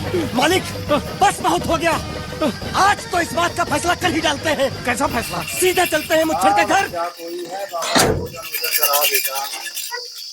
मालिक बस बहुत हो गया। आज तो इस बात का फैसला कर ही डालते हैं। कैसा फैसला? सीधा चलते हैं मुच्छर के घर।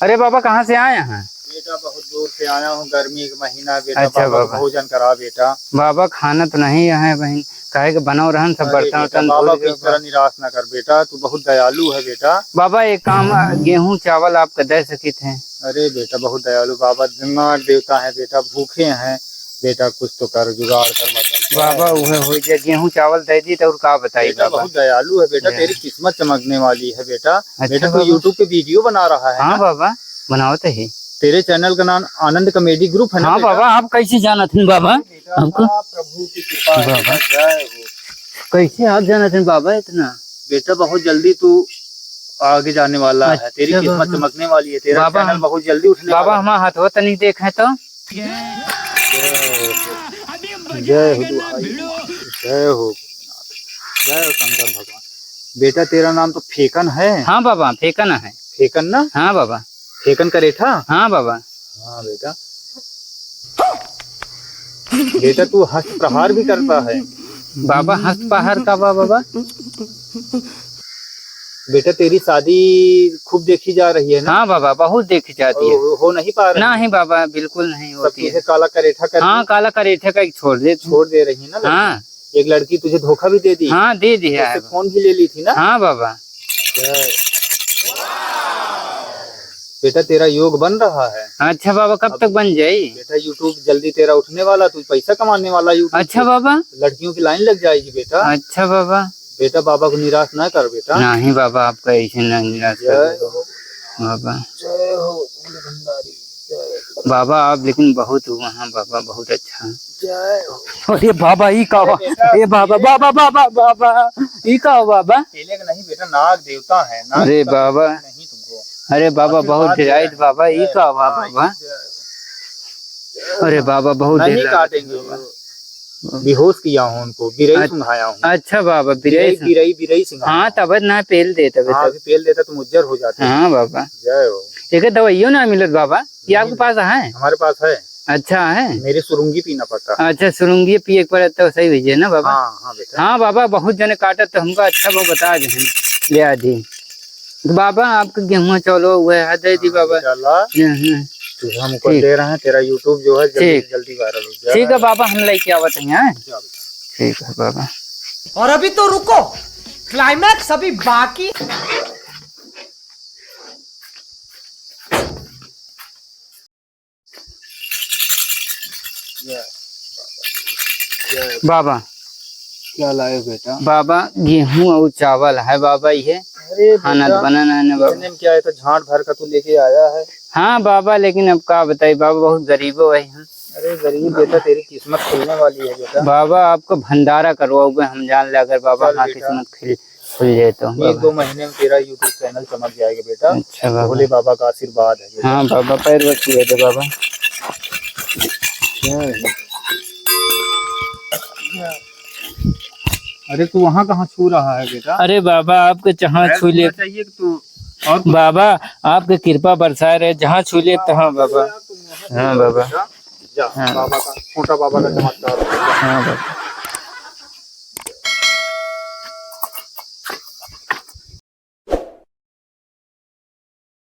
अरे बाबा कहाँ से आए हैं? बेटा बहुत दूर से आया हूँ, गर्मी का महीना बेटा। अच्छा बाबा बाबा। भोजन करा बेटा। बाबा खाना तो नहीं है बहन, काहे के बनाओ रहन सब बर्तन वर्तन बाबा धो को इस तरह निराश न कर बेटा, तू बहुत दयालु है बेटा। बाबा एक काम गेहूं चावल आपका दे सकी थे। अरे बेटा बहुत दयालु बाबा, दिमाग देवता है बेटा, भूखे हैं बेटा, कुछ तो कर जुगाड़ कर बता। बाबा वह हो जाए गेहूं चावल दे दी तो और का बताइए बेटा बाबा। बहुत दयालु है बेटा, तेरी किस्मत चमकने वाली है बेटा। अच्छा बेटा तू बाबा। यूट्यूब पे वीडियो बना रहा है हाँ ना? बाबा बनाओ तो ही। तेरे चैनल का नाम आनंद कॉमेडी ग्रुप है ना? हाँ बेटा? बाबा आप कैसे जाना थे बाबा हमको? प्रभु की कृपा है बाबा। बेटा, जय हो। कैसे आप जाना थे बाबा इतना? बेटा बहुत जल्दी तू आगे जाने वाला है, तेरी अच्छा किस्मत बाबा। चमकने वाली है, तेरा बाबा, चैनल बहुत जल्दी उठने बाबा वाला हमारा हाथवा तो नहीं देखे तो। है। जय हो दुहाई, जय हो, जय हो शंकर भगवान। बेटा तेरा नाम तो फेकन है। हाँ बाबा फेंकन है। फेकन ना? हाँ बाबा। फेकन का रेठा। हाँ बाबा। हाँ बेटा। बेटा तू हस्त प्रहार भी करता है। बाबा हस्त पहाड़ का बाबा। बेटा तेरी शादी खूब देखी जा रही है ना? हाँ बाबा बहुत देखी जाती है। हो नहीं पा रही? नहीं बाबा बिल्कुल नहीं सब होती है। तुझे काला का रेठा कर हाँ काला करेठे का एक छोड़ दे तू। छोड़ दे रही है ना लड़की? हाँ एक लड़की तुझे धोखा भी दे दी। हाँ दे दिया है। उससे फोन भी ले ली थी ना? हाँ बाबा। बेटा तेरा योग बन रहा है। अच्छा बाबा कब तक बन जाये? बेटा यूट्यूब जल्दी तेरा उठने वाला, तू पैसा कमाने वाला यूट्यूब। अच्छा बाबा। लड़कियों की लाइन लग जाएगी बेटा। अच्छा बाबा। बेटा बाबा को निराश ना कर बेटा। नहीं बाबा आपका ऐसे नहीं निराश कर जय दो। हो, बाबा जय हो भंडारी, जय हो, बाबा आप लेकिन बहुत वहाँ बाबा बहुत अच्छा। जय हो। अरे बाबा ई का ए बाबा बाबा बाबा बाबा ई का बाबा? केले का नहीं बेटा, नाग देवता है। नाग अरे देवता बाबा। नहीं तुमको। अरे बाबा बहुत डिराइट बाबा ई का बाबा? अरे बाबा बहुत नहीं डिराइट। काटेंगे, बेहोश किया हूँ उनको, बिरई सुंघाया हूँ। अच्छा बाबा बिरई बिरई बिरई सिंघाया। हाँ तब ना पेल दे तब। हाँ अभी पेल देता तुम उज्जर हो जाते। हाँ बाबा। जय हो। एक दवाइयों ना मिलत बाबा, ये आपके पास है? हमारे पास है। अच्छा है। मेरी सुरुंगी पीना पड़ता है। अच्छा सुरुंगी पिए पर तो सही भेजे ना बाबा? हाँ हाँ बेटा। हाँ बाबा बहुत जने काटत तो हमको अच्छा वो बता दे ले आ दी। तो बाबा आपका गेहूं चलो वह दे दी बाबा। तुझे हमको दे रहे हैं, तेरा यूट्यूब जो है जल्दी जल्दी वायरल हो जाए। ठीक है बाबा हम लेके आवत हैं। ठीक है बाबा। और अभी तो रुको, क्लाइमैक्स अभी बाकी। बाबा क्या लाए बेटा? बाबा गेहूं और चावल है बाबा ये। अरे खाना तो बनाना है ना बाबा। क्या है तो झांट भर का तू लेके आया है। हाँ बाबा लेकिन अब का बताइए बाबा बहुत गरीबो है हम। अरे गरीब बेटा, तेरी किस्मत खुलने वाली है बेटा। बाबा आपको भंडारा करवाओगे हम जान ले, अगर बाबा हाँ किस्मत खुल जाए तो। 1-2 महीने में तेरा यूट्यूब चैनल चमक जाएगा बेटा। अच्छा बाबा। भोले बाबा का आशीर्वाद है बेटा। हाँ बाबा पैर बस हुए थे बाबा। अरे तू वहाँ कहाँ छू रहा है बेटा? अरे बाबा आपके जहाँ छू ले चाहिए कि तू और बाबा आपके कृपा बरसाए रहे, जहाँ छू ले तहाँ बाबा। हाँ बाबा। जा, बाबा का छोटा बाबा का चमत्कार। हाँ बाबा।